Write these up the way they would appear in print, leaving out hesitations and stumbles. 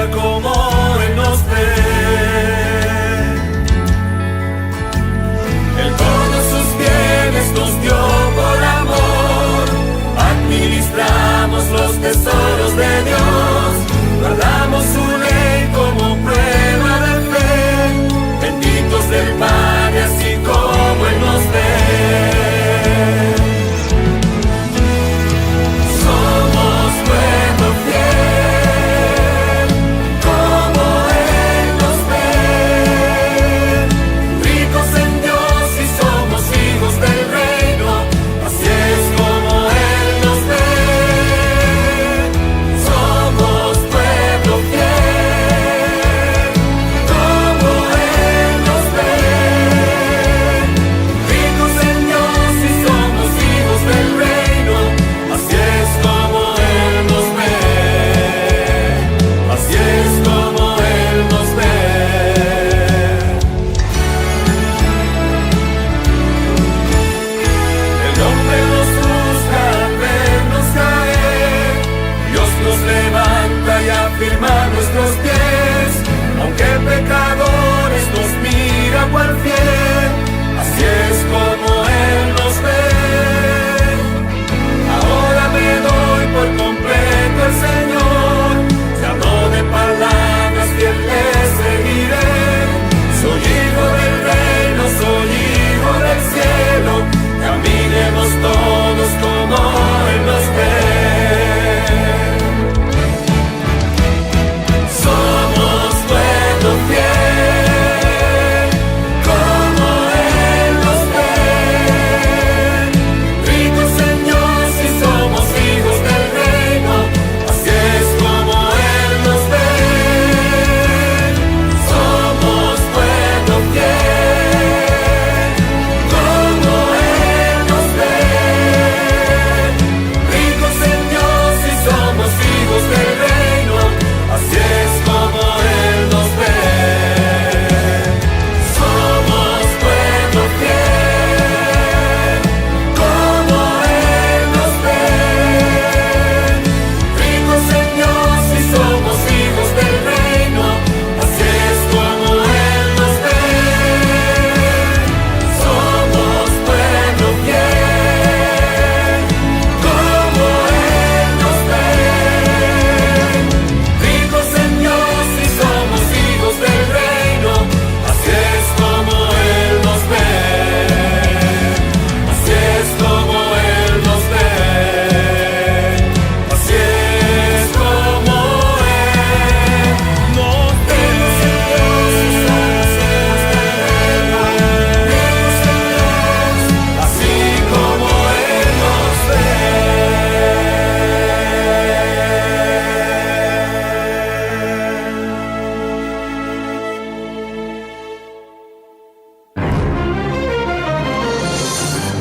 mira como Él nos ve. Él todos sus bienes nos dio por amor. Administramos los tesoros de Dios. Guardamos su ley como prueba de fe. Benditos del Padre, así como Él nos ve.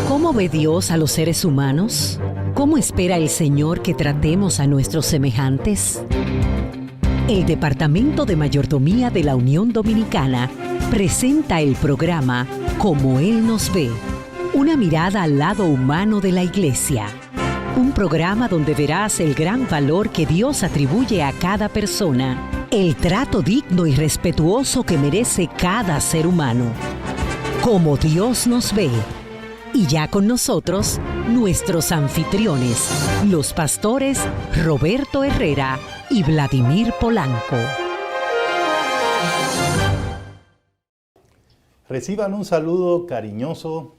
¿Cómo ve Dios a los seres humanos? ¿Cómo espera el Señor que tratemos a nuestros semejantes? El Departamento de Mayordomía de la Unión Dominicana presenta el programa Como Él nos ve, una mirada al lado humano de la Iglesia. Un programa donde verás el gran valor que Dios atribuye a cada persona, el trato digno y respetuoso que merece cada ser humano. Como Dios nos ve. Y ya con nosotros, nuestros anfitriones, los pastores Roberto Herrera y Vladimir Polanco. Reciban un saludo cariñoso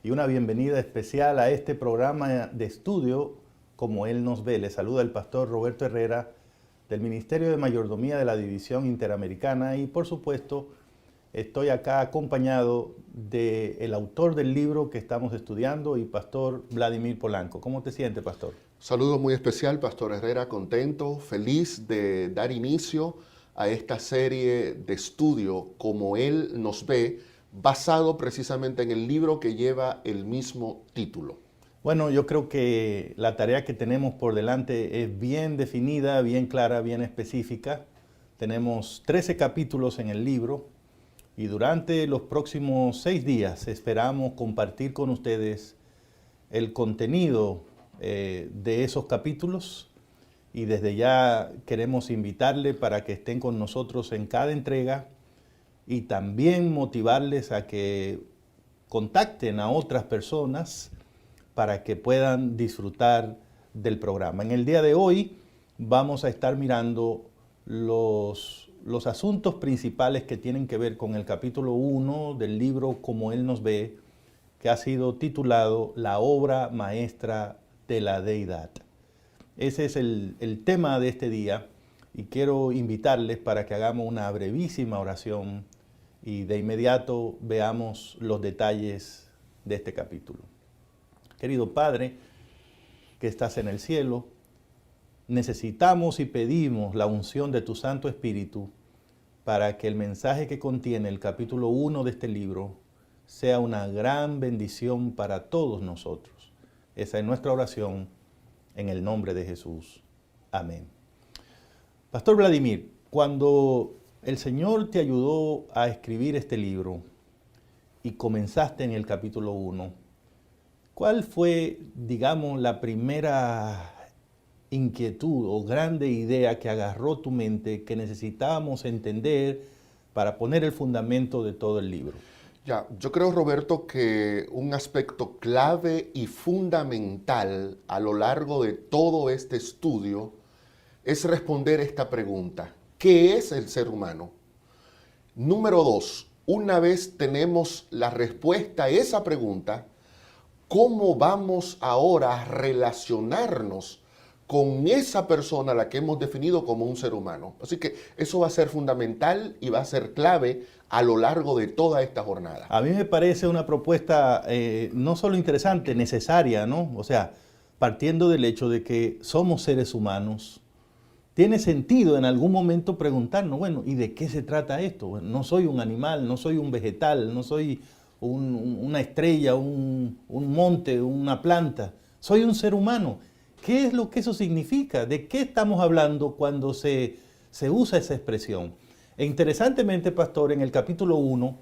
y una bienvenida especial a este programa de estudio Como Él nos ve. Les saluda el pastor Roberto Herrera del Ministerio de Mayordomía de la División Interamericana y por supuesto estoy acá acompañado del autor del libro que estamos estudiando y pastor Vladimir Polanco. ¿Cómo te sientes, pastor? Saludo muy especial, pastor Herrera, contento, feliz de dar inicio a esta serie de estudio Como Él nos ve, basado precisamente en el libro que lleva el mismo título. Bueno, yo creo que la tarea que tenemos por delante es bien definida, bien clara, bien específica. Tenemos 13 capítulos en el libro y durante los próximos 6 días esperamos compartir con ustedes el contenido de esos capítulos y desde ya queremos invitarles para que estén con nosotros en cada entrega y también motivarles a que contacten a otras personas para que puedan disfrutar del programa. En el día de hoy vamos a estar mirando los asuntos principales que tienen que ver con el capítulo 1 del libro Como Él nos ve, que ha sido titulado La obra maestra de la deidad. Ese es el tema de este día y quiero invitarles para que hagamos una brevísima oración y de inmediato veamos los detalles de este capítulo. Querido Padre, que estás en el cielo, necesitamos y pedimos la unción de tu Santo Espíritu para que el mensaje que contiene el capítulo 1 de este libro sea una gran bendición para todos nosotros. Esa es nuestra oración en el nombre de Jesús. Amén. Pastor Vladimir, cuando el Señor te ayudó a escribir este libro y comenzaste en el capítulo 1, ¿cuál fue, digamos, la primera inquietud o grande idea que agarró tu mente que necesitábamos entender para poner el fundamento de todo el libro? Ya, yo creo, Roberto, que un aspecto clave y fundamental a lo largo de todo este estudio es responder esta pregunta: ¿qué es el ser humano? Número 2, una vez tenemos la respuesta a esa pregunta, ¿cómo vamos ahora a relacionarnos con esa persona a la que hemos definido como un ser humano? Así que eso va a ser fundamental y va a ser clave a lo largo de toda esta jornada. A mí me parece una propuesta no solo interesante, necesaria, ¿no? O sea, partiendo del hecho de que somos seres humanos, tiene sentido en algún momento preguntarnos, bueno, ¿y de qué se trata esto? Bueno, no soy un animal, no soy un vegetal, no soy una estrella, un monte, una planta. Soy un ser humano. ¿Qué es lo que eso significa? ¿De qué estamos hablando cuando se usa esa expresión? E interesantemente, pastor, en el capítulo 1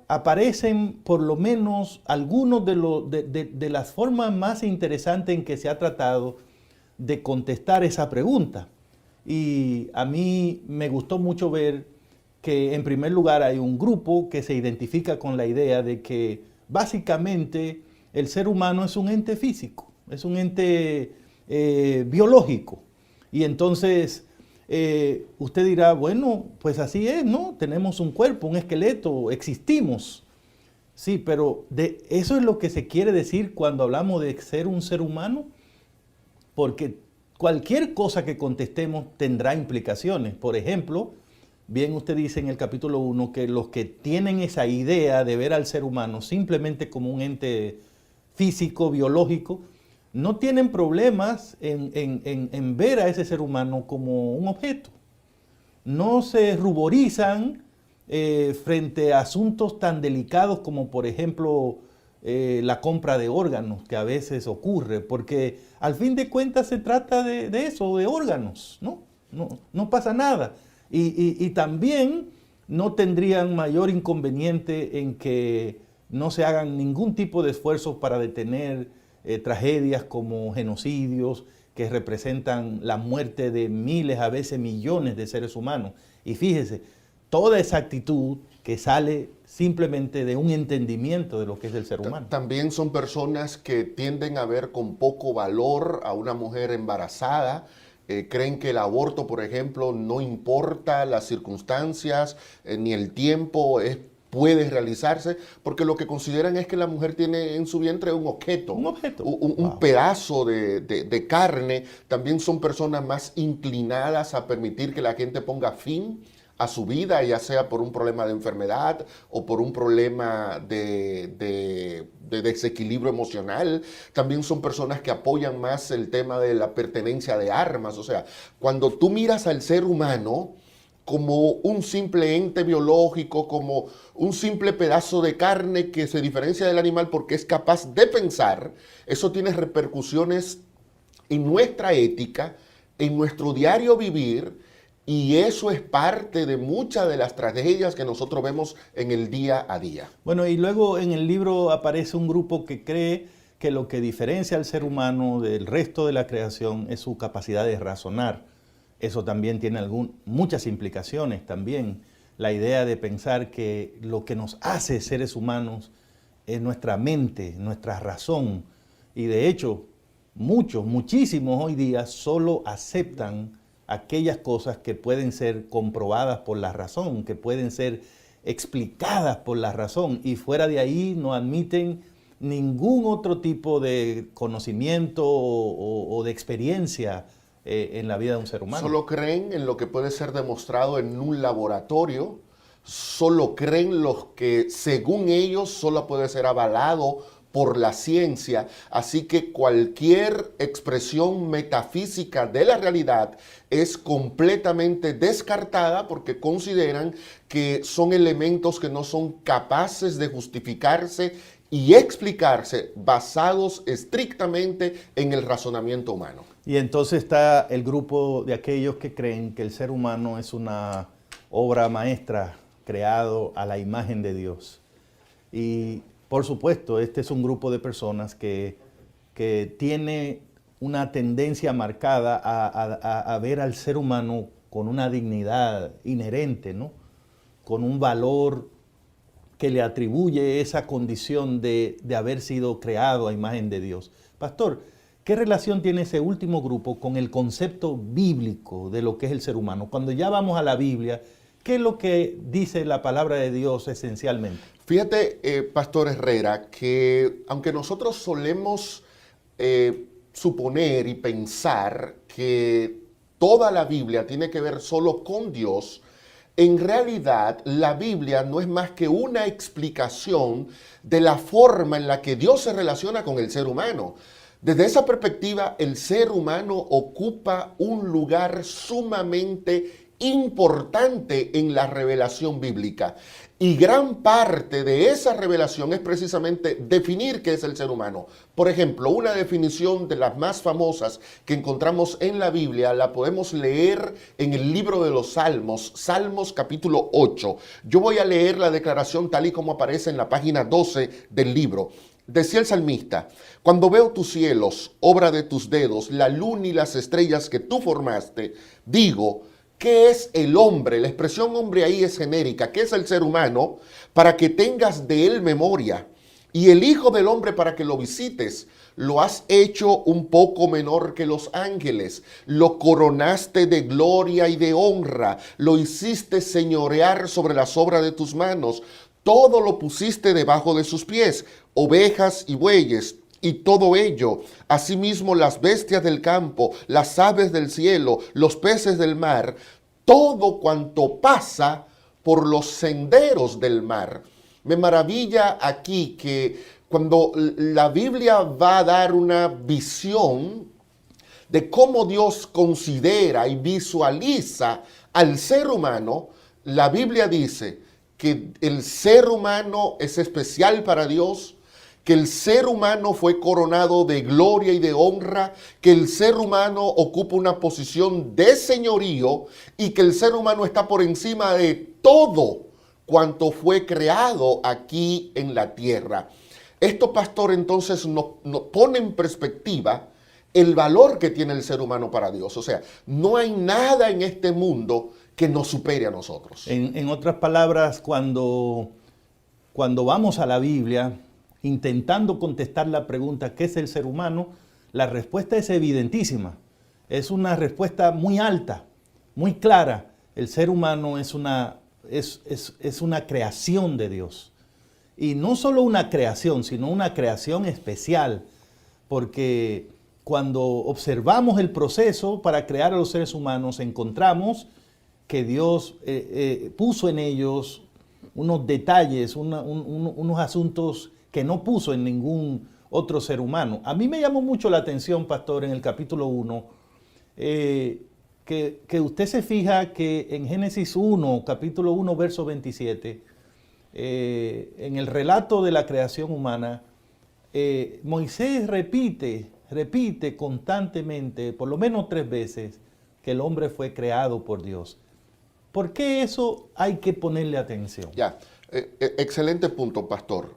aparecen por lo menos algunos de las formas más interesantes en que se ha tratado de contestar esa pregunta. Y a mí me gustó mucho ver que en primer lugar hay un grupo que se identifica con la idea de que básicamente el ser humano es un ente físico, es un ente biológico. Y entonces usted dirá, bueno, pues así es, ¿no? Tenemos un cuerpo, un esqueleto, existimos. Sí, pero ¿eso es lo que se quiere decir cuando hablamos de ser un ser humano? Porque cualquier cosa que contestemos tendrá implicaciones. Por ejemplo, bien usted dice en el capítulo 1 que los que tienen esa idea de ver al ser humano simplemente como un ente físico, biológico, no tienen problemas en ver a ese ser humano como un objeto. No se ruborizan frente a asuntos tan delicados como, por ejemplo, la compra de órganos, que a veces ocurre, porque al fin de cuentas se trata de eso, de órganos, ¿no? No pasa nada. Y también no tendrían mayor inconveniente en que no se hagan ningún tipo de esfuerzos para detener tragedias como genocidios que representan la muerte de miles, a veces millones de seres humanos. Y fíjese, toda esa actitud que sale simplemente de un entendimiento de lo que es el ser humano. También son personas que tienden a ver con poco valor a una mujer embarazada. Creen que el aborto, por ejemplo, no importa las circunstancias ni el tiempo, puede realizarse, porque lo que consideran es que la mujer tiene en su vientre un objeto, un pedazo de carne. También son personas más inclinadas a permitir que la gente ponga fin a su vida, ya sea por un problema de enfermedad o por un problema de desequilibrio emocional. También son personas que apoyan más el tema de la pertenencia de armas. O sea, cuando tú miras al ser humano como un simple ente biológico, como un simple pedazo de carne que se diferencia del animal porque es capaz de pensar, eso tiene repercusiones en nuestra ética, en nuestro diario vivir, y eso es parte de muchas de las tragedias que nosotros vemos en el día a día. Bueno, y luego en el libro aparece un grupo que cree que lo que diferencia al ser humano del resto de la creación es su capacidad de razonar. Eso también tiene muchas implicaciones también. La idea de pensar que lo que nos hace seres humanos es nuestra mente, nuestra razón. Y de hecho, muchísimos hoy día solo aceptan aquellas cosas que pueden ser comprobadas por la razón, que pueden ser explicadas por la razón, y fuera de ahí no admiten ningún otro tipo de conocimiento o de experiencia en la vida de un ser humano. Solo creen en lo que puede ser demostrado en un laboratorio, solo creen los que según ellos solo puede ser avalado por la ciencia, así que cualquier expresión metafísica de la realidad es completamente descartada porque consideran que son elementos que no son capaces de justificarse y explicarse basados estrictamente en el razonamiento humano. Y entonces está el grupo de aquellos que creen que el ser humano es una obra maestra creado a la imagen de Dios. Y por supuesto, este es un grupo de personas que tiene una tendencia marcada a ver al ser humano con una dignidad inherente, ¿no? Con un valor que le atribuye esa condición de haber sido creado a imagen de Dios. Pastor, ¿qué relación tiene ese último grupo con el concepto bíblico de lo que es el ser humano? Cuando ya vamos a la Biblia, ¿qué es lo que dice la palabra de Dios esencialmente? Fíjate, Pastor Herrera, que aunque nosotros solemos suponer y pensar que toda la Biblia tiene que ver solo con Dios, en realidad la Biblia no es más que una explicación de la forma en la que Dios se relaciona con el ser humano. Desde esa perspectiva, el ser humano ocupa un lugar sumamente importante en la revelación bíblica. Y gran parte de esa revelación es precisamente definir qué es el ser humano. Por ejemplo, una definición de las más famosas que encontramos en la Biblia la podemos leer en el libro de los Salmos, Salmos capítulo 8. Yo voy a leer la declaración tal y como aparece en la página 12 del libro. Decía el salmista: cuando veo tus cielos, obra de tus dedos, la luna y las estrellas que tú formaste, digo, ¿qué es el hombre? La expresión hombre ahí es genérica. ¿Qué es el ser humano? Para que tengas de él memoria. Y el Hijo del Hombre para que lo visites. Lo has hecho un poco menor que los ángeles. Lo coronaste de gloria y de honra. Lo hiciste señorear sobre las obras de tus manos. Todo lo pusiste debajo de sus pies. Ovejas y bueyes. Y todo ello, asimismo las bestias del campo, las aves del cielo, los peces del mar, todo cuanto pasa por los senderos del mar. Me maravilla aquí que cuando la Biblia va a dar una visión de cómo Dios considera y visualiza al ser humano, la Biblia dice que el ser humano es especial para Dios, que el ser humano fue coronado de gloria y de honra, que el ser humano ocupa una posición de señorío y que el ser humano está por encima de todo cuanto fue creado aquí en la tierra. Esto, pastor, entonces nos pone en perspectiva el valor que tiene el ser humano para Dios. O sea, no hay nada en este mundo que nos supere a nosotros. En otras palabras, cuando vamos a la Biblia intentando contestar la pregunta ¿qué es el ser humano?, la respuesta es evidentísima. Es una respuesta muy alta, muy clara. El ser humano es una creación de Dios. Y no solo una creación, sino una creación especial, porque cuando observamos el proceso para crear a los seres humanos, encontramos que Dios puso en ellos unos detalles, unos asuntos que no puso en ningún otro ser humano. A mí me llamó mucho la atención, pastor, en el capítulo 1, que usted se fija que en Génesis 1, capítulo 1, verso 27, en el relato de la creación humana, Moisés repite constantemente, por lo menos 3 veces, que el hombre fue creado por Dios. ¿Por qué eso hay que ponerle atención? Ya, excelente punto, pastor.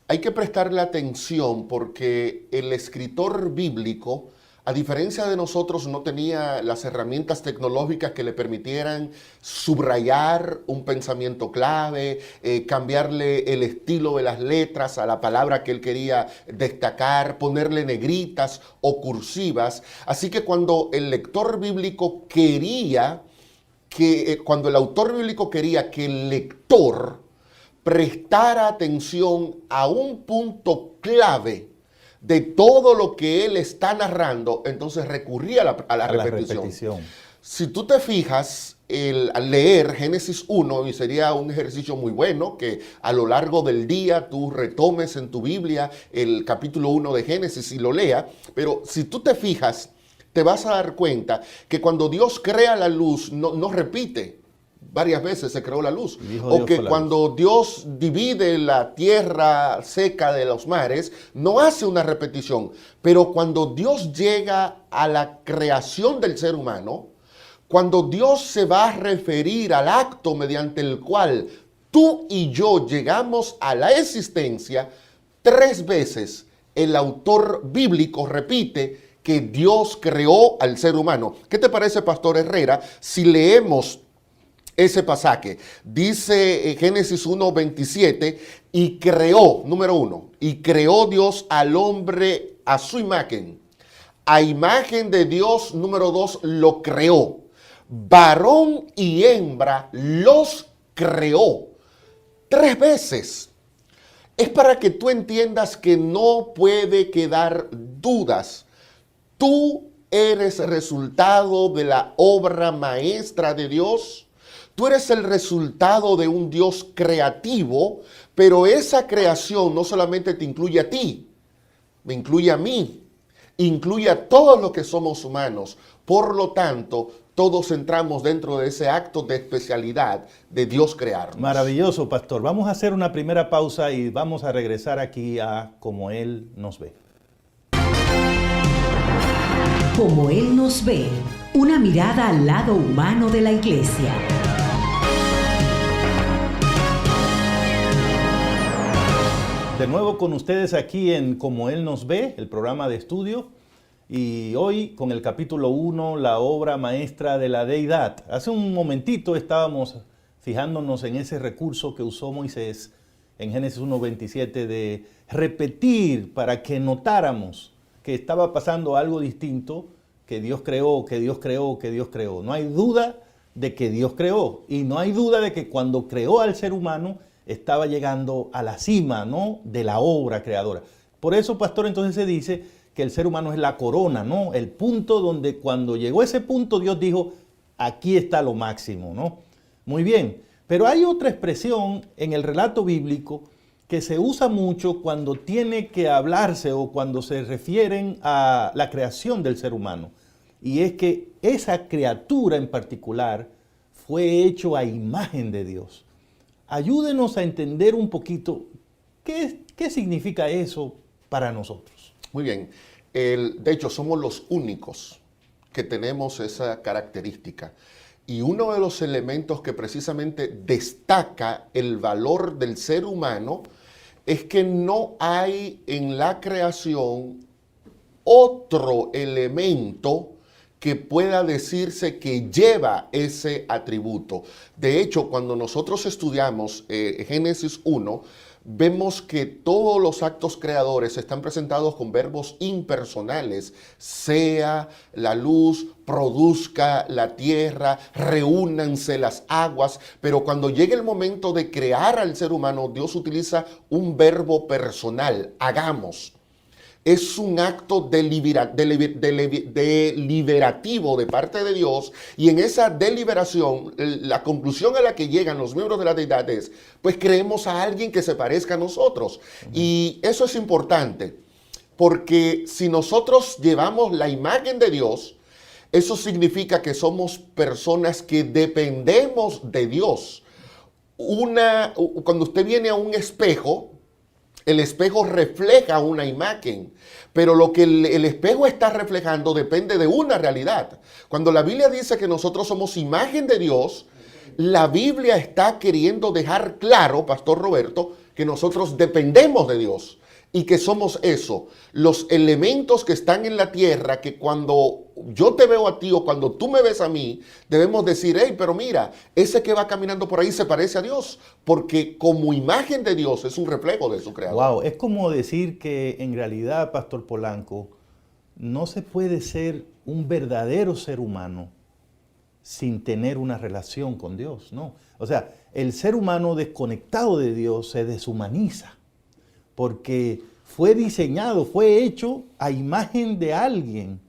hay que prestarle atención porque el escritor bíblico, a diferencia de nosotros, no tenía las herramientas tecnológicas que le permitieran subrayar un pensamiento clave, cambiarle el estilo de las letras a la palabra que él quería destacar, ponerle negritas o cursivas. Así que cuando el autor bíblico quería que el lector prestara atención a un punto clave de todo lo que él está narrando, entonces recurría a la repetición. Si tú te fijas, al leer Génesis 1, y sería un ejercicio muy bueno que a lo largo del día tú retomes en tu Biblia el capítulo 1 de Génesis y lo leas, pero si tú te fijas, te vas a dar cuenta que cuando Dios crea la luz, no repite. Varias veces se creó la luz. O que cuando Dios divide la tierra seca de los mares, no hace una repetición. Pero cuando Dios llega a la creación del ser humano, cuando Dios se va a referir al acto mediante el cual tú y yo llegamos a la existencia, 3 veces el autor bíblico repite que Dios creó al ser humano. ¿Qué te parece, Pastor Herrera, si leemos ese pasaje? Dice Génesis 1:27, y creó, número 1, y creó Dios al hombre a su imagen. A imagen de Dios, número 2, lo creó. Varón y hembra los creó. 3 veces. Es para que tú entiendas que no puede quedar dudas. Tú eres resultado de la obra maestra de Dios. Tú eres el resultado de un Dios creativo, pero esa creación no solamente te incluye a ti, me incluye a mí, incluye a todos los que somos humanos. Por lo tanto, todos entramos dentro de ese acto de especialidad de Dios crearnos. Maravilloso, pastor. Vamos a hacer una primera pausa y vamos a regresar aquí a Como Él nos ve. Como Él nos ve, una mirada al lado humano de la iglesia. De nuevo con ustedes aquí en Como Él nos ve, el programa de estudio, y hoy con el capítulo 1, la obra maestra de la deidad. Hace un momentito estábamos fijándonos en ese recurso que usó Moisés en Génesis 1:27 de repetir para que notáramos que estaba pasando algo distinto, que Dios creó, que Dios creó, que Dios creó. No hay duda de que Dios creó, y no hay duda de que cuando creó al ser humano estaba llegando a la cima, ¿no?, de la obra creadora. Por eso, pastor, entonces se dice que el ser humano es la corona, ¿no?, el punto donde cuando llegó ese punto Dios dijo, aquí está lo máximo, ¿no? Muy bien, pero hay otra expresión en el relato bíblico que se usa mucho cuando tiene que hablarse o cuando se refieren a la creación del ser humano. Y es que esa criatura en particular fue hecho a imagen de Dios. Ayúdenos a entender un poquito qué significa eso para nosotros. Muy bien. De hecho, somos los únicos que tenemos esa característica. Y uno de los elementos que precisamente destaca el valor del ser humano es que no hay en la creación otro elemento que pueda decirse que lleva ese atributo. De hecho, cuando nosotros estudiamos Génesis 1, vemos que todos los actos creadores están presentados con verbos impersonales. Sea la luz, produzca la tierra, reúnanse las aguas. Pero cuando llega el momento de crear al ser humano, Dios utiliza un verbo personal, hagamos. Es un acto deliberativo de parte de Dios, y en esa deliberación, la conclusión a la que llegan los miembros de la deidad es, pues creemos a alguien que se parezca a nosotros. Y eso es importante, porque si nosotros llevamos la imagen de Dios, eso significa que somos personas que dependemos de Dios. Cuando usted viene a un espejo, el espejo refleja una imagen, pero lo que el espejo está reflejando depende de una realidad. Cuando la Biblia dice que nosotros somos imagen de Dios, la Biblia está queriendo dejar claro, Pastor Roberto, que nosotros dependemos de Dios y que somos eso, los elementos que están en la tierra, que cuando yo te veo a ti o cuando tú me ves a mí, debemos decir, hey, pero mira, ese que va caminando por ahí se parece a Dios, porque como imagen de Dios es un reflejo de su creador. Wow, es como decir que en realidad, Pastor Polanco, no se puede ser un verdadero ser humano sin tener una relación con Dios, ¿no? O sea, el ser humano desconectado de Dios se deshumaniza, porque fue diseñado, fue hecho a imagen de alguien.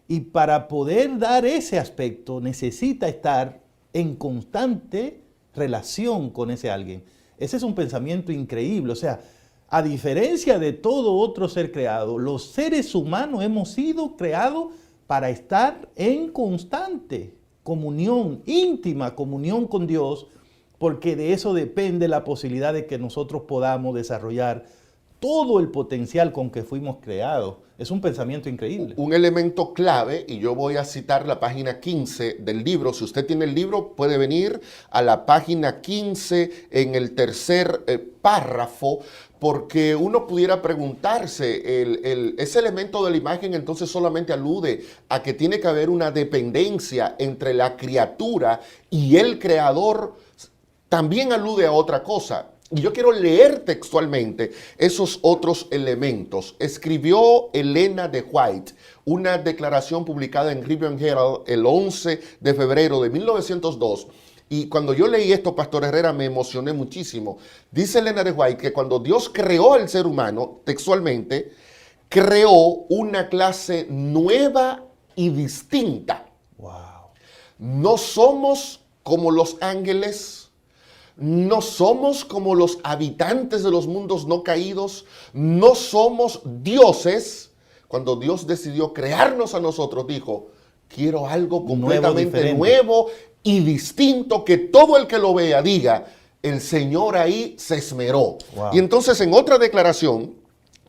Y para poder dar ese aspecto necesita estar en constante relación con ese alguien. Ese es un pensamiento increíble. O sea, a diferencia de todo otro ser creado, los seres humanos hemos sido creados para estar en constante comunión, íntima comunión con Dios, porque de eso depende la posibilidad de que nosotros podamos desarrollar todo el potencial con que fuimos creados. Es un pensamiento increíble. Un elemento clave, y yo voy a citar la página 15 del libro. Si usted tiene el libro, puede venir a la página 15 en el tercer párrafo, porque uno pudiera preguntarse, ese elemento de la imagen entonces solamente alude a que tiene que haber una dependencia entre la criatura y el creador. También alude a otra cosa. Y yo quiero leer textualmente esos otros elementos. Escribió Elena de White una declaración publicada en Review and Herald el 11 de febrero de 1902. Y cuando yo leí esto, Pastor Herrera, me emocioné muchísimo. Dice Elena de White que cuando Dios creó al ser humano, textualmente, creó una clase nueva y distinta. Wow. No somos como los ángeles. No somos como los habitantes de los mundos no caídos, no somos dioses. Cuando Dios decidió crearnos a nosotros, dijo, quiero algo completamente nuevo y distinto, que todo el que lo vea diga, el Señor ahí se esmeró. Wow. Y entonces en otra declaración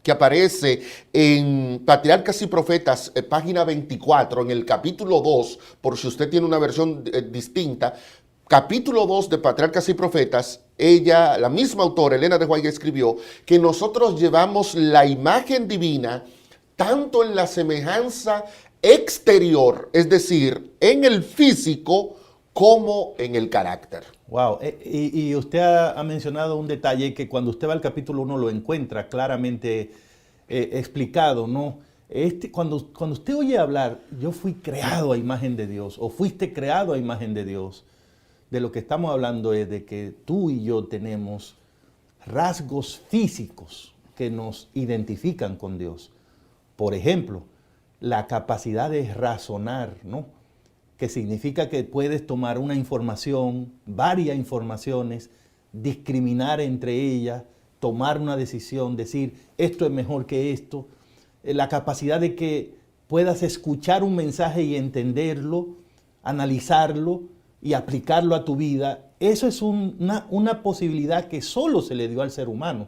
que aparece en Patriarcas y Profetas, página 24, en el capítulo 2, por si usted tiene una versión distinta, capítulo 2 de Patriarcas y Profetas, ella, la misma autora, Elena de White, escribió que nosotros llevamos la imagen divina tanto en la semejanza exterior, es decir, en el físico, como en el carácter. Wow, y usted ha mencionado un detalle que cuando usted va al capítulo 1 lo encuentra claramente explicado, ¿no? Cuando usted oye hablar, yo fui creado a imagen de Dios, o fuiste creado a imagen de Dios, de lo que estamos hablando es de que tú y yo tenemos rasgos físicos que nos identifican con Dios. Por ejemplo, la capacidad de razonar, ¿no? Que significa que puedes tomar una información, varias informaciones, discriminar entre ellas, tomar una decisión, decir esto es mejor que esto. La capacidad de que puedas escuchar un mensaje y entenderlo, analizarlo y aplicarlo a tu vida. Eso es una posibilidad que solo se le dio al ser humano.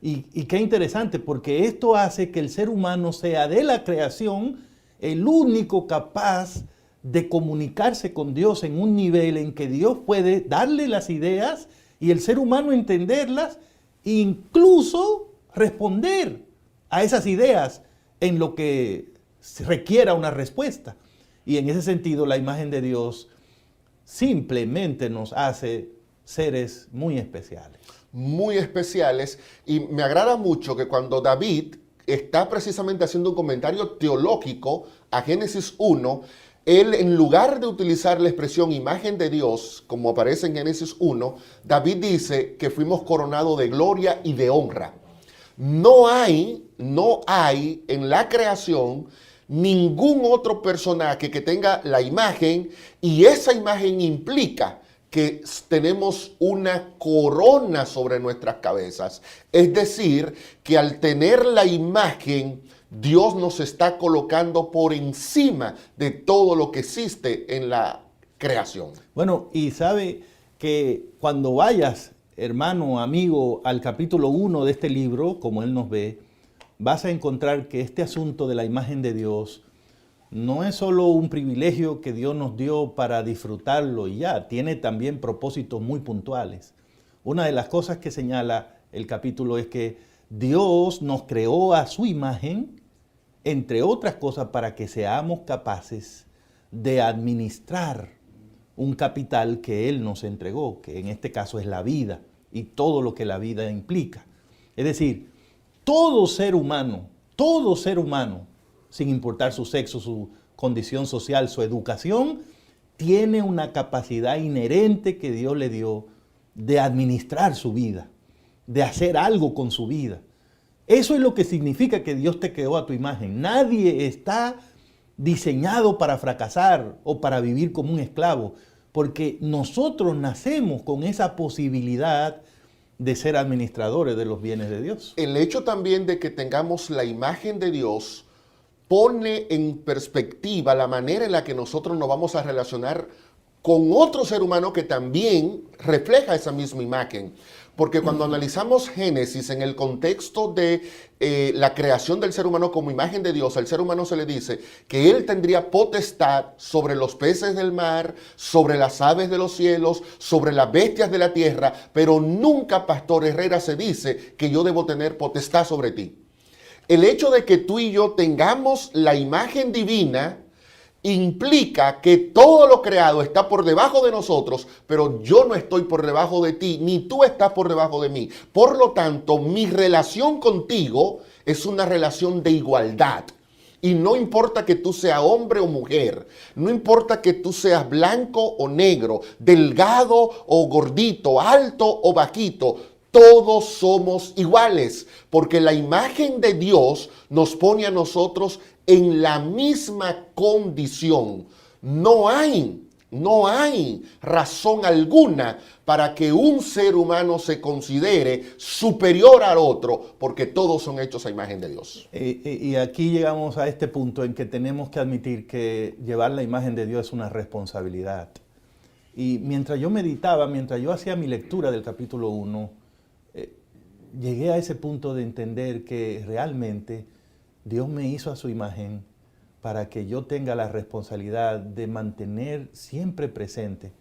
Y qué interesante, porque esto hace que el ser humano sea de la creación el único capaz de comunicarse con Dios en un nivel en que Dios puede darle las ideas y el ser humano entenderlas e incluso responder a esas ideas en lo que requiera una respuesta. Y en ese sentido, la imagen de Dios simplemente nos hace seres muy especiales. Muy especiales, y me agrada mucho que cuando David está precisamente haciendo un comentario teológico a Génesis 1, él, en lugar de utilizar la expresión imagen de Dios, como aparece en Génesis 1, David dice que fuimos coronados de gloria y de honra. No hay en la creación ningún otro personaje que tenga la imagen, y esa imagen implica que tenemos una corona sobre nuestras cabezas. Es decir, que al tener la imagen, Dios nos está colocando por encima de todo lo que existe en la creación. Bueno, y sabe que cuando vayas, hermano, amigo, al capítulo 1 de este libro, como Él nos ve, vas a encontrar que este asunto de la imagen de Dios no es solo un privilegio que Dios nos dio para disfrutarlo y ya, tiene también propósitos muy puntuales. Una de las cosas que señala el capítulo es que Dios nos creó a su imagen, entre otras cosas, para que seamos capaces de administrar un capital que Él nos entregó, que en este caso es la vida y todo lo que la vida implica. Es decir, todo ser humano, sin importar su sexo, su condición social, su educación, tiene una capacidad inherente que Dios le dio de administrar su vida, de hacer algo con su vida. Eso es lo que significa que Dios te creó a tu imagen. Nadie está diseñado para fracasar o para vivir como un esclavo, porque nosotros nacemos con esa posibilidad de ser administradores de los bienes de Dios. El hecho también de que tengamos la imagen de Dios pone en perspectiva la manera en la que nosotros nos vamos a relacionar con otro ser humano que también refleja esa misma imagen. Porque cuando analizamos Génesis en el contexto de la creación del ser humano como imagen de Dios, al ser humano se le dice que él tendría potestad sobre los peces del mar, sobre las aves de los cielos, sobre las bestias de la tierra, pero nunca, Pastor Herrera, se dice que yo debo tener potestad sobre ti. El hecho de que tú y yo tengamos la imagen divina implica que todo lo creado está por debajo de nosotros, pero yo no estoy por debajo de ti, ni tú estás por debajo de mí. Por lo tanto, mi relación contigo es una relación de igualdad. Y no importa que tú seas hombre o mujer, no importa que tú seas blanco o negro, delgado o gordito, alto o bajito, todos somos iguales, porque la imagen de Dios nos pone a nosotros en la misma condición. No hay razón alguna para que un ser humano se considere superior al otro, porque todos son hechos a imagen de Dios. Y aquí llegamos a este punto en que tenemos que admitir que llevar la imagen de Dios es una responsabilidad. Y mientras yo meditaba, mientras yo hacía mi lectura del capítulo 1, llegué a ese punto de entender que realmente Dios me hizo a su imagen para que yo tenga la responsabilidad de mantener siempre presente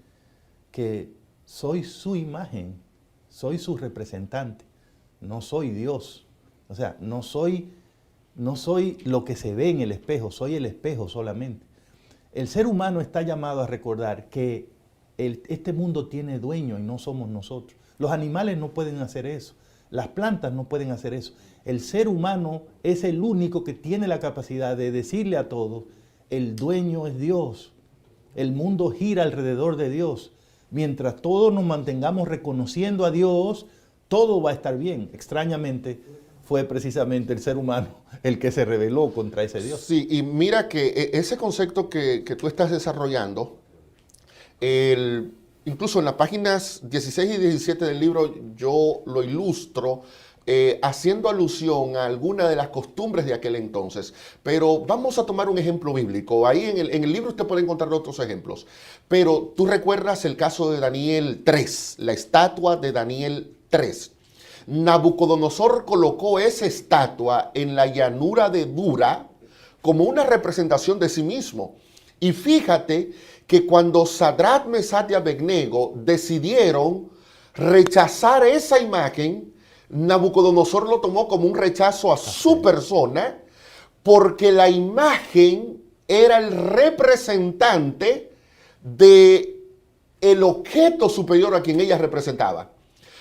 que soy su imagen, soy su representante, no soy Dios. O sea, no soy lo que se ve en el espejo, soy el espejo solamente. El ser humano está llamado a recordar que este mundo tiene dueño y no somos nosotros. Los animales no pueden hacer eso. Las plantas no pueden hacer eso. El ser humano es el único que tiene la capacidad de decirle a todos, el dueño es Dios. El mundo gira alrededor de Dios. Mientras todos nos mantengamos reconociendo a Dios, todo va a estar bien. Extrañamente, fue precisamente el ser humano el que se rebeló contra ese Dios. Sí, y mira que ese concepto que tú estás desarrollando, incluso en las páginas 16 y 17 del libro yo lo ilustro haciendo alusión a alguna de las costumbres de aquel entonces. Pero vamos a tomar un ejemplo bíblico. Ahí en el libro usted puede encontrar otros ejemplos. Pero tú recuerdas el caso de Daniel 3, la estatua de Daniel 3. Nabucodonosor colocó esa estatua en la llanura de Dura como una representación de sí mismo. Y fíjate que cuando Sadrach, Mesach y Abednego decidieron rechazar esa imagen, Nabucodonosor lo tomó como un rechazo a su persona, porque la imagen era el representante de el objeto superior a quien ella representaba.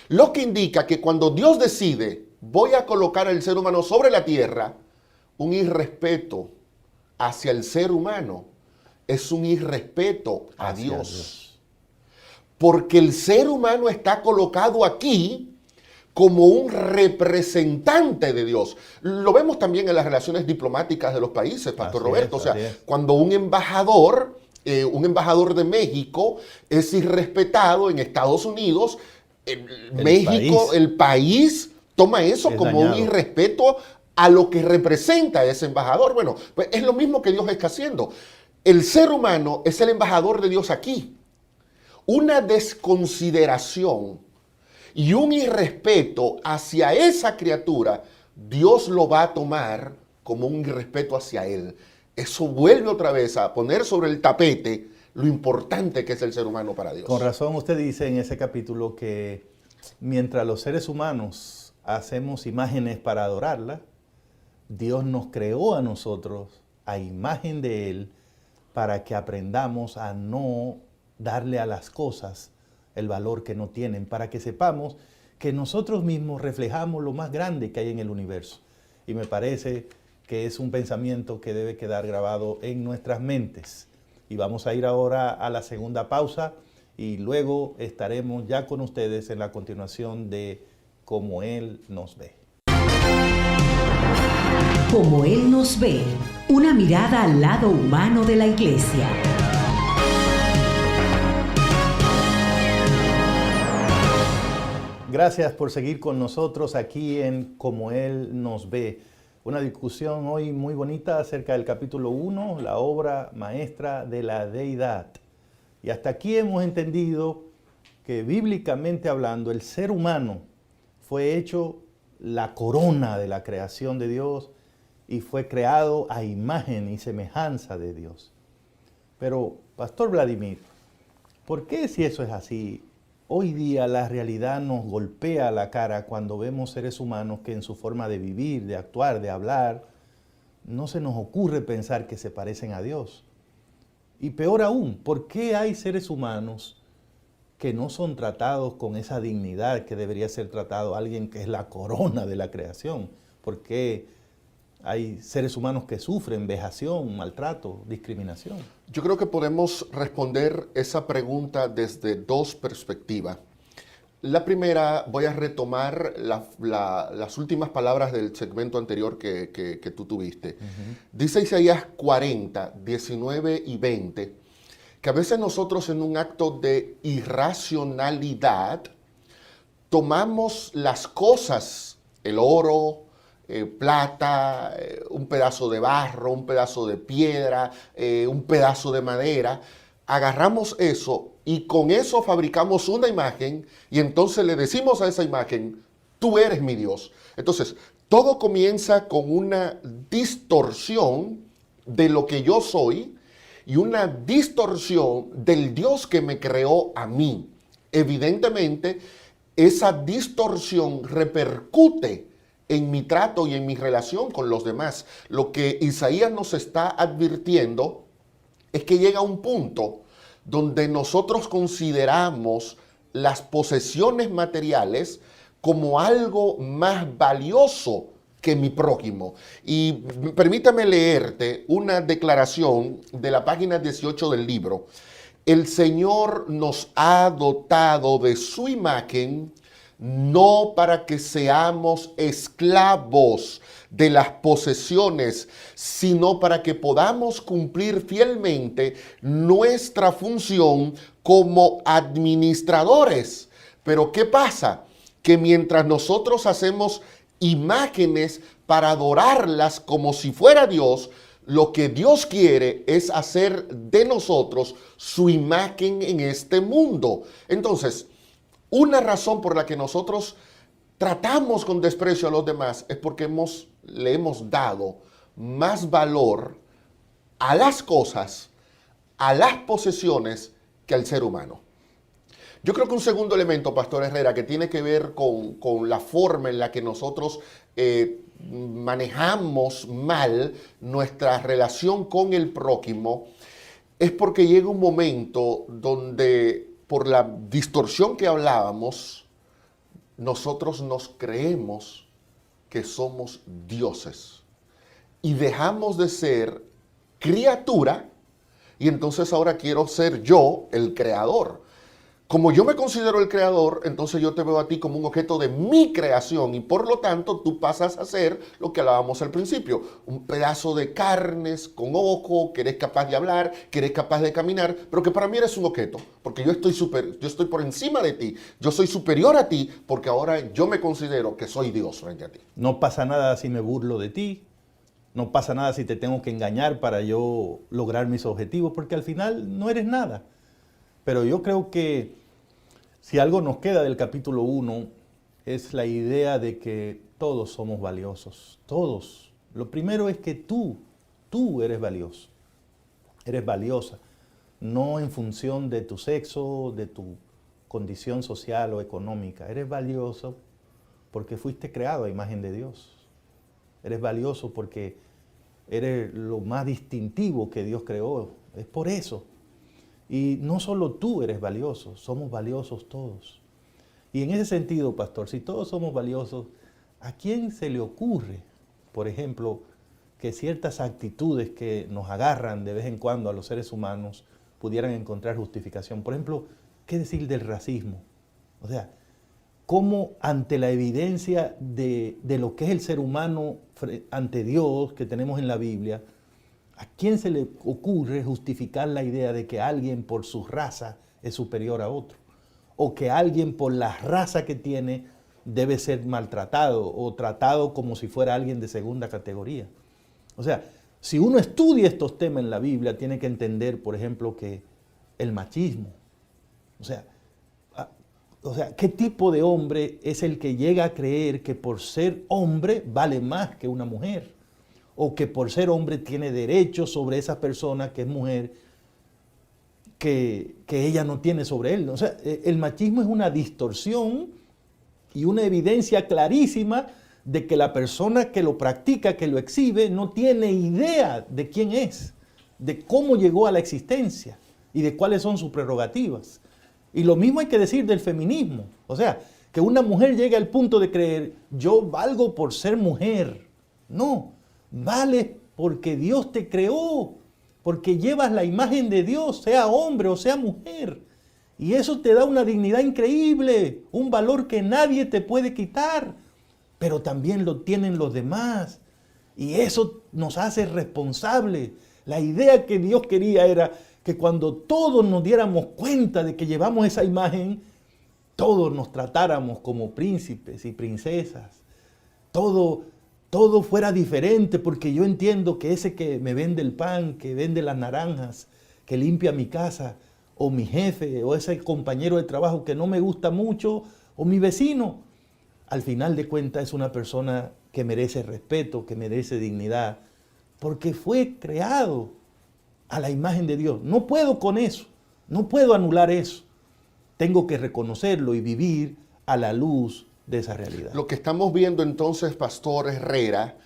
Lo que indica que cuando Dios decide, voy a colocar al ser humano sobre la tierra, un irrespeto hacia el ser humano es un irrespeto a Dios. Porque el ser humano está colocado aquí como un representante de Dios. Lo vemos también en las relaciones diplomáticas de los países, Pastor Roberto. O sea, cuando un embajador de México es irrespetado en Estados Unidos, el país toma eso como un irrespeto a lo que representa ese embajador. Bueno, pues es lo mismo que Dios está haciendo. El ser humano es el embajador de Dios aquí. Una desconsideración y un irrespeto hacia esa criatura, Dios lo va a tomar como un irrespeto hacia él. eso vuelve otra vez a poner sobre el tapete lo importante que es el ser humano para Dios. Con razón usted dice en ese capítulo que mientras los seres humanos hacemos imágenes para adorarla, Dios nos creó a nosotros a imagen de Él para que aprendamos a no darle a las cosas el valor que no tienen, para que sepamos que nosotros mismos reflejamos lo más grande que hay en el universo. Y me parece que es un pensamiento que debe quedar grabado en nuestras mentes. Y vamos a ir ahora a la segunda pausa y luego estaremos ya con ustedes en la continuación de Como Él nos ve. Como Él nos ve, una mirada al lado humano de la Iglesia. Gracias por seguir con nosotros aquí en Como Él nos ve. Una discusión hoy muy bonita acerca del capítulo 1, la obra maestra de la deidad. Y hasta aquí hemos entendido que bíblicamente hablando, el ser humano fue hecho la corona de la creación de Dios y fue creado a imagen y semejanza de Dios. Pero, Pastor Vladimir, ¿por qué si eso es así? Hoy día la realidad nos golpea la cara cuando vemos seres humanos que en su forma de vivir, de actuar, de hablar, no se nos ocurre pensar que se parecen a Dios. Y peor aún, ¿por qué hay seres humanos que no son tratados con esa dignidad que debería ser tratado alguien que es la corona de la creación? ¿Por qué hay seres humanos que sufren vejación, maltrato, discriminación? Yo creo que podemos responder esa pregunta desde dos perspectivas. La primera, voy a retomar las últimas palabras del segmento anterior que tú tuviste. Dice Isaías 40, 19 y 20, que a veces nosotros en un acto de irracionalidad tomamos las cosas, el oro, plata, un pedazo de barro, un pedazo de piedra, un pedazo de madera, agarramos eso y con eso fabricamos una imagen y entonces le decimos a esa imagen, tú eres mi Dios. Entonces, todo comienza con una distorsión de lo que yo soy y una distorsión del Dios que me creó a mí. Evidentemente, esa distorsión repercute en mi trato y en mi relación con los demás. Lo que Isaías nos está advirtiendo es que llega un punto donde nosotros consideramos las posesiones materiales como algo más valioso que mi prójimo. Y permítame leerte una declaración de la página 18 del libro. El Señor nos ha dotado de su imagen no para que seamos esclavos de las posesiones, sino para que podamos cumplir fielmente nuestra función como administradores. Pero ¿qué pasa? Que mientras nosotros hacemos imágenes para adorarlas como si fuera Dios, lo que Dios quiere es hacer de nosotros su imagen en este mundo. Entonces, una razón por la que nosotros tratamos con desprecio a los demás es porque le hemos dado más valor a las cosas, a las posesiones, que al ser humano. Yo creo que un segundo elemento, Pastor Herrera, que tiene que ver con la forma en la que nosotros manejamos mal nuestra relación con el prójimo, es porque llega un momento donde, por la distorsión que hablábamos, nosotros nos creemos que somos dioses y dejamos de ser criatura y entonces ahora quiero ser yo el creador. Como yo me considero el creador, entonces yo te veo a ti como un objeto de mi creación y por lo tanto tú pasas a ser lo que hablábamos al principio, un pedazo de carnes con ojo, que eres capaz de hablar, que eres capaz de caminar, pero que para mí eres un objeto, porque yo estoy por encima de ti, yo soy superior a ti, porque ahora yo me considero que soy Dios frente a ti. No pasa nada si me burlo de ti, no pasa nada si te tengo que engañar para yo lograr mis objetivos, porque al final no eres nada. Pero yo creo que si algo nos queda del capítulo 1 es la idea de que todos somos valiosos, todos. Lo primero es que tú tú eres valioso, eres valiosa, no en función de tu sexo, de tu condición social o económica. Eres valioso porque fuiste creado a imagen de Dios. Eres valioso porque eres lo más distintivo que Dios creó. Es por eso. Y no solo tú eres valioso, somos valiosos todos. Y en ese sentido, pastor, si todos somos valiosos, ¿a quién se le ocurre, por ejemplo, que ciertas actitudes que nos agarran de vez en cuando a los seres humanos pudieran encontrar justificación? Por ejemplo, ¿qué decir del racismo? O sea, ¿cómo ante la evidencia de lo que es el ser humano ante Dios que tenemos en la Biblia, a quién se le ocurre justificar la idea de que alguien por su raza es superior a otro? O que alguien por la raza que tiene debe ser maltratado o tratado como si fuera alguien de segunda categoría. O sea, si uno estudia estos temas en la Biblia, tiene que entender, por ejemplo, que el machismo, o sea, ¿qué tipo de hombre es el que llega a creer que por ser hombre vale más que una mujer? O que por ser hombre tiene derechos sobre esa persona que es mujer que ella no tiene sobre él. O sea, el machismo es una distorsión y una evidencia clarísima de que la persona que lo practica, que lo exhibe, no tiene idea de quién es, de cómo llegó a la existencia y de cuáles son sus prerrogativas. Y lo mismo hay que decir del feminismo. O sea, que una mujer llegue al punto de creer, yo valgo por ser mujer. No, vales porque Dios te creó, porque llevas la imagen de Dios, sea hombre o sea mujer. Y eso te da una dignidad increíble, un valor que nadie te puede quitar, pero también lo tienen los demás. Y eso nos hace responsables. La idea que Dios quería era que cuando todos nos diéramos cuenta de que llevamos esa imagen, todos nos tratáramos como príncipes y princesas. Todo fuera diferente, porque yo entiendo que ese que me vende el pan, que vende las naranjas, que limpia mi casa, o mi jefe, o ese compañero de trabajo que no me gusta mucho, o mi vecino, al final de cuentas es una persona que merece respeto, que merece dignidad, porque fue creado a la imagen de Dios. No puedo con eso, no puedo anular eso. Tengo que reconocerlo y vivir a la luz de esa realidad. Lo que estamos viendo entonces, Pastor Herrera,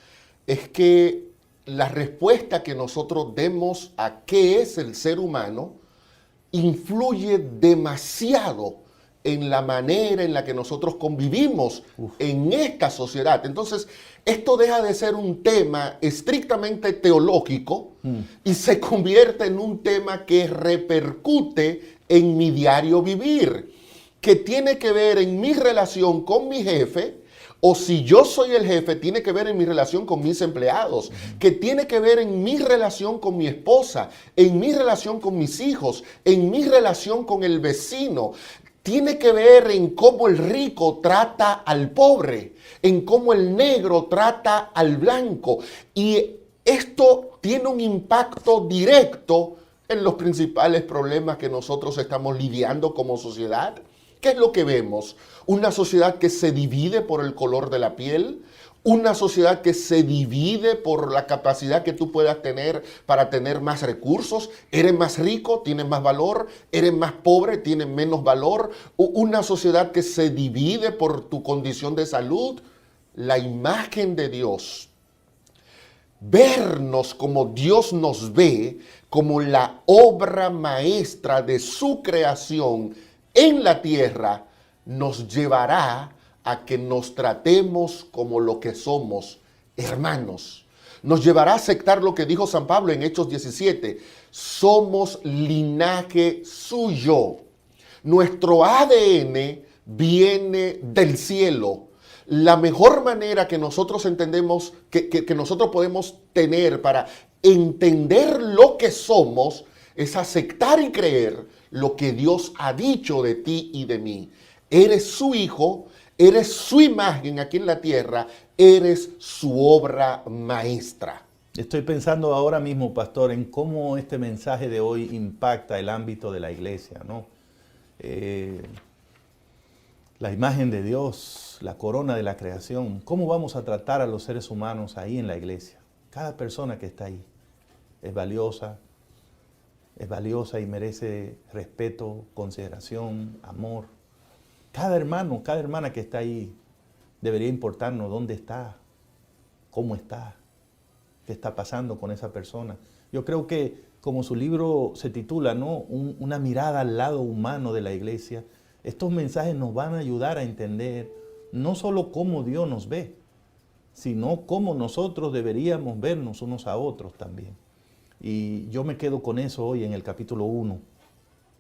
es que la respuesta que nosotros demos a qué es el ser humano influye demasiado en la manera en la que nosotros convivimos en esta sociedad. Entonces, esto deja de ser un tema estrictamente teológico y se convierte en un tema que repercute en mi diario vivir, que tiene que ver en mi relación con mi jefe, o si yo soy el jefe, tiene que ver en mi relación con mis empleados, que tiene que ver en mi relación con mi esposa, en mi relación con mis hijos, en mi relación con el vecino. Tiene que ver en cómo el rico trata al pobre, en cómo el negro trata al blanco. Y esto tiene un impacto directo en los principales problemas que nosotros estamos lidiando como sociedad. ¿Qué es lo que vemos? Una sociedad que se divide por el color de la piel, una sociedad que se divide por la capacidad que tú puedas tener para tener más recursos. Eres más rico, tienes más valor. Eres más pobre, tienes menos valor. Una sociedad que se divide por tu condición de salud. La imagen de Dios, vernos como Dios nos ve, como la obra maestra de su creación en la tierra, nos llevará a que nos tratemos como lo que somos, hermanos. Nos llevará a aceptar lo que dijo San Pablo en Hechos 17. Somos linaje suyo. Nuestro ADN viene del cielo. La mejor manera que nosotros entendemos, que nosotros podemos tener para entender lo que somos, es aceptar y creer lo que Dios ha dicho de ti y de mí. Eres su hijo, eres su imagen aquí en la tierra, eres su obra maestra. Estoy pensando ahora mismo, pastor, en cómo este mensaje de hoy impacta el ámbito de la iglesia, ¿no? La imagen de Dios, la corona de la creación. ¿Cómo vamos a tratar a los seres humanos ahí en la iglesia? Cada persona que está ahí. es valiosa y merece respeto, consideración, amor. Cada hermano, cada hermana que está ahí debería importarnos dónde está, cómo está, qué está pasando con esa persona. Yo creo que, como su libro se titula, ¿no? Una mirada al lado humano de la iglesia, estos mensajes nos van a ayudar a entender no solo cómo Dios nos ve, sino cómo nosotros deberíamos vernos unos a otros también. Y yo me quedo con eso hoy en el capítulo 1.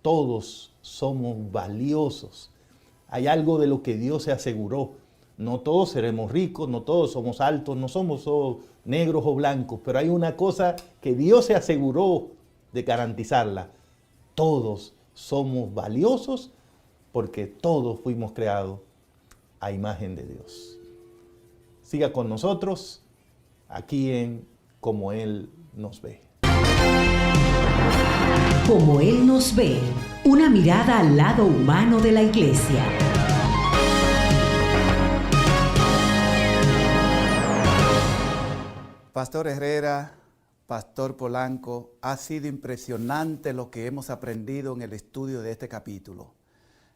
Todos somos valiosos. Hay algo de lo que Dios se aseguró. No todos seremos ricos, no todos somos altos, no somos todos negros o blancos, pero hay una cosa que Dios se aseguró de garantizarla. Todos somos valiosos porque todos fuimos creados a imagen de Dios. Siga con nosotros aquí en Como Él nos ve. Como Él nos ve, una mirada al lado humano de la iglesia. Pastor Herrera, Pastor Polanco, ha sido impresionante lo que hemos aprendido en el estudio de este capítulo.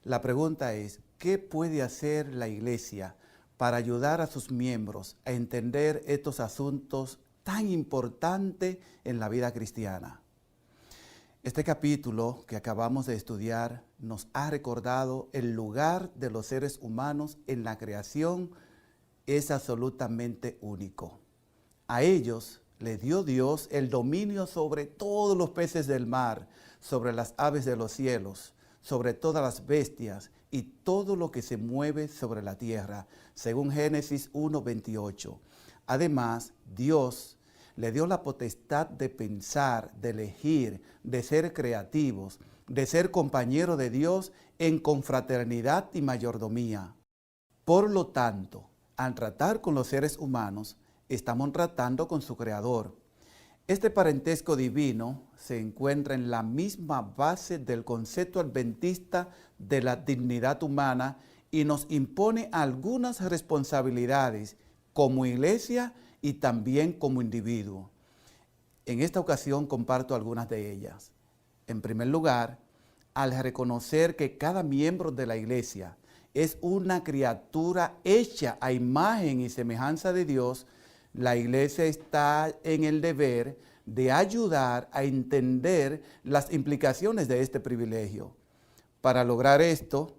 La pregunta es, ¿qué puede hacer la iglesia para ayudar a sus miembros a entender estos asuntos tan importantes en la vida cristiana? Este capítulo que acabamos de estudiar nos ha recordado el lugar de los seres humanos en la creación es absolutamente único. A ellos le dio Dios el dominio sobre todos los peces del mar, sobre las aves de los cielos, sobre todas las bestias y todo lo que se mueve sobre la tierra, según Génesis 1:28. Además, Dios le dio la potestad de pensar, de elegir, de ser creativos, de ser compañeros de Dios en confraternidad y mayordomía. Por lo tanto, al tratar con los seres humanos, estamos tratando con su Creador. Este parentesco divino se encuentra en la misma base del concepto adventista de la dignidad humana y nos impone algunas responsabilidades como iglesia y también como individuo. En esta ocasión comparto algunas de ellas. En primer lugar, al reconocer que cada miembro de la iglesia es una criatura hecha a imagen y semejanza de Dios, la iglesia está en el deber de ayudar a entender las implicaciones de este privilegio. Para lograr esto,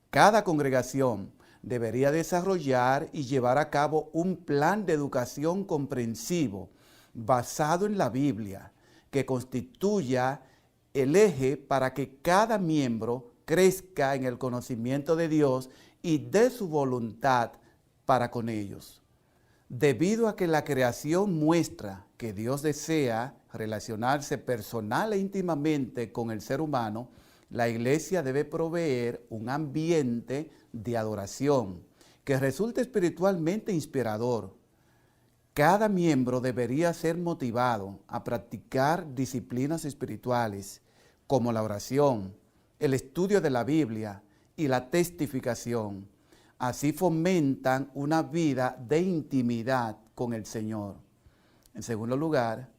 cada congregación debería desarrollar y llevar a cabo un plan de educación comprensivo basado en la Biblia, que constituya el eje para que cada miembro crezca en el conocimiento de Dios y de su voluntad para con ellos. Debido a que la creación muestra que Dios desea relacionarse personal e íntimamente con el ser humano, la iglesia debe proveer un ambiente de adoración que resulte espiritualmente inspirador. Cada miembro debería ser motivado a practicar disciplinas espirituales como la oración, el estudio de la Biblia y la testificación. Así fomentan una vida de intimidad con el Señor. En segundo lugar,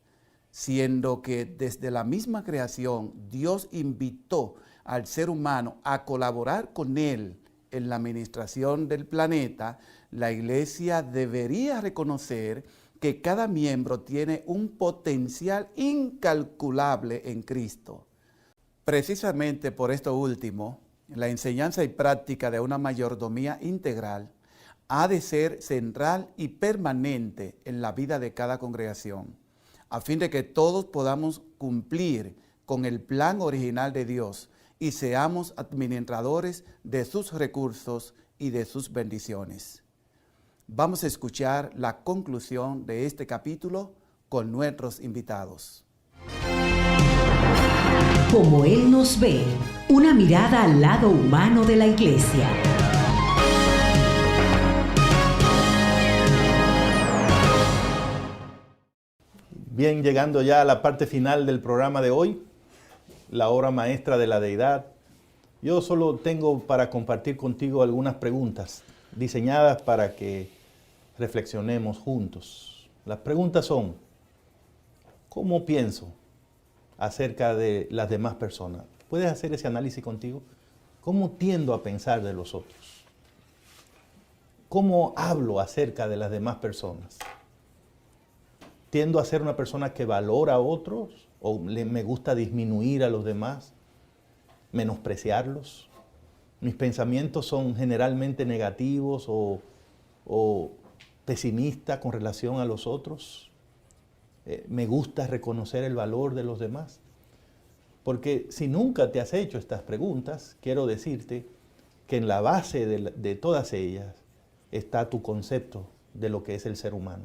siendo que desde la misma creación Dios invitó al ser humano a colaborar con Él en la administración del planeta, la iglesia debería reconocer que cada miembro tiene un potencial incalculable en Cristo. Precisamente por esto último, la enseñanza y práctica de una mayordomía integral ha de ser central y permanente en la vida de cada congregación, a fin de que todos podamos cumplir con el plan original de Dios y seamos administradores de sus recursos y de sus bendiciones. Vamos a escuchar la conclusión de este capítulo con nuestros invitados. Como Él nos ve, una mirada al lado humano de la iglesia. Bien, llegando ya a la parte final del programa de hoy, la obra maestra de la deidad. Yo solo tengo para compartir contigo algunas preguntas diseñadas para que reflexionemos juntos. Las preguntas son: ¿Cómo pienso acerca de las demás personas? ¿Puedes hacer ese análisis contigo? ¿Cómo tiendo a pensar de los otros? ¿Cómo hablo acerca de las demás personas? ¿Tiendo a ser una persona que valora a otros? ¿O me gusta disminuir a los demás? ¿Menospreciarlos? ¿Mis pensamientos son generalmente negativos o pesimistas con relación a los otros? ¿Me gusta reconocer el valor de los demás? Porque si nunca te has hecho estas preguntas, quiero decirte que en la base de todas ellas está tu concepto de lo que es el ser humano.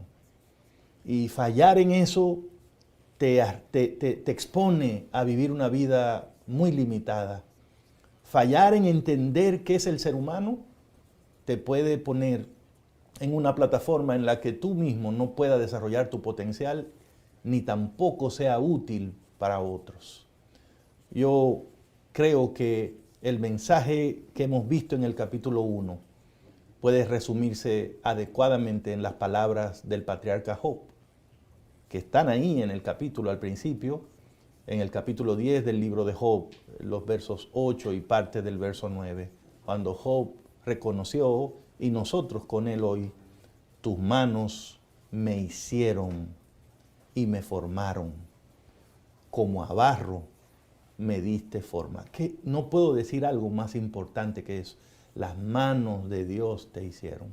Y fallar en eso te expone a vivir una vida muy limitada. Fallar en entender qué es el ser humano te puede poner en una plataforma en la que tú mismo no puedas desarrollar tu potencial ni tampoco sea útil para otros. Yo creo que el mensaje que hemos visto en el capítulo 1 puede resumirse adecuadamente en las palabras del patriarca Job, que están ahí en el capítulo al principio, en el capítulo 10 del libro de Job, los versos 8 y parte del verso 9, cuando Job reconoció, y nosotros con él hoy, tus manos me hicieron y me formaron, como a barro me diste forma. Que no puedo decir algo más importante que eso. Las manos de Dios te hicieron.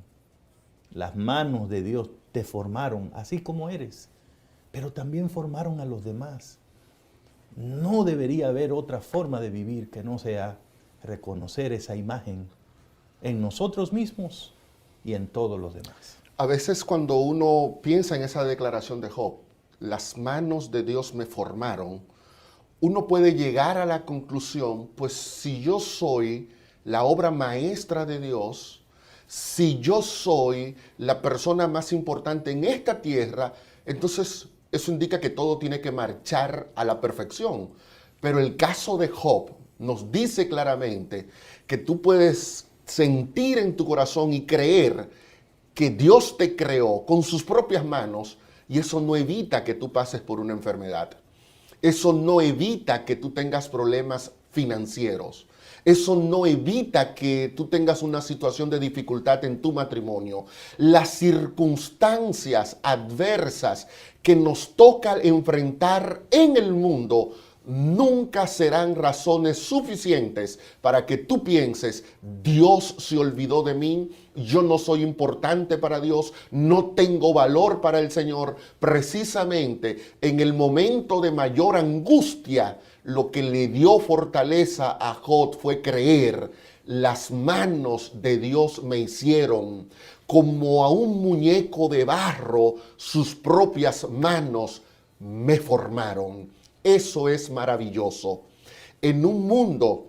Las manos de Dios te formaron, así como eres, pero también formaron a los demás. No debería haber otra forma de vivir que no sea reconocer esa imagen en nosotros mismos y en todos los demás. A veces cuando uno piensa en esa declaración de Job, las manos de Dios me formaron, uno puede llegar a la conclusión, pues si yo soy la obra maestra de Dios, si yo soy la persona más importante en esta tierra, entonces eso indica que todo tiene que marchar a la perfección. Pero el caso de Job nos dice claramente que tú puedes sentir en tu corazón y creer que Dios te creó con sus propias manos, y eso no evita que tú pases por una enfermedad. Eso no evita que tú tengas problemas financieros. Eso no evita que tú tengas una situación de dificultad en tu matrimonio. Las circunstancias adversas que nos toca enfrentar en el mundo nunca serán razones suficientes para que tú pienses, Dios se olvidó de mí, yo no soy importante para Dios, no tengo valor para el Señor. Precisamente en el momento de mayor angustia, lo que le dio fortaleza a Job fue creer, las manos de Dios me hicieron, como a un muñeco de barro, sus propias manos me formaron. Eso es maravilloso. En un mundo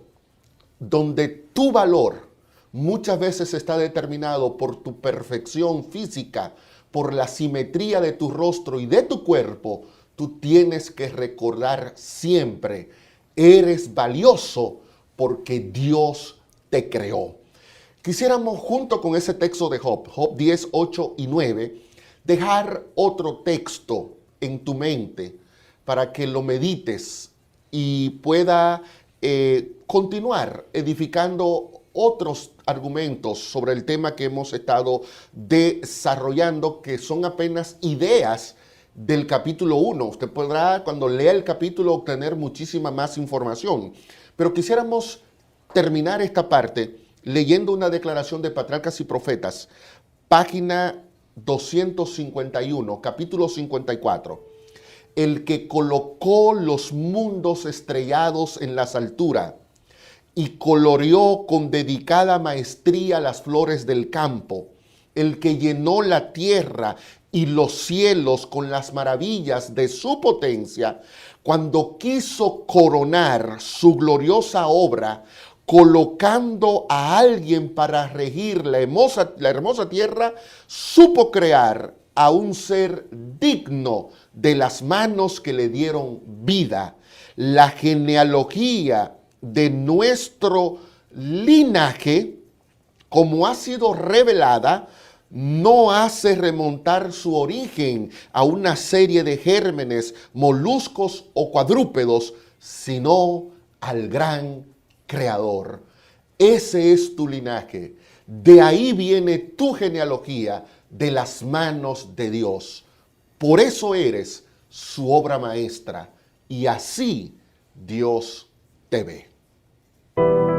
donde tu valor muchas veces está determinado por tu perfección física, por la simetría de tu rostro y de tu cuerpo, tú tienes que recordar siempre, eres valioso porque Dios te creó. Quisiéramos, junto con ese texto de Job, Job 10, 8 y 9, dejar otro texto en tu mente para que lo medites y pueda continuar edificando otros argumentos sobre el tema que hemos estado desarrollando, que son apenas ideas del capítulo 1. Usted podrá, cuando lea el capítulo, obtener muchísima más información. Pero quisiéramos terminar esta parte leyendo una declaración de Patriarcas y Profetas, página 251, capítulo 54. El que colocó los mundos estrellados en las alturas y coloreó con dedicada maestría las flores del campo, el que llenó la tierra y los cielos con las maravillas de su potencia, cuando quiso coronar su gloriosa obra, colocando a alguien para regir la hermosa tierra, supo crear a un ser digno de las manos que le dieron vida. La genealogía de nuestro linaje, como ha sido revelada, no hace remontar su origen a una serie de gérmenes, moluscos o cuadrúpedos, sino al gran Creador. Ese es tu linaje. De ahí viene tu genealogía, de las manos de Dios. Por eso eres su obra maestra, y así Dios te ve.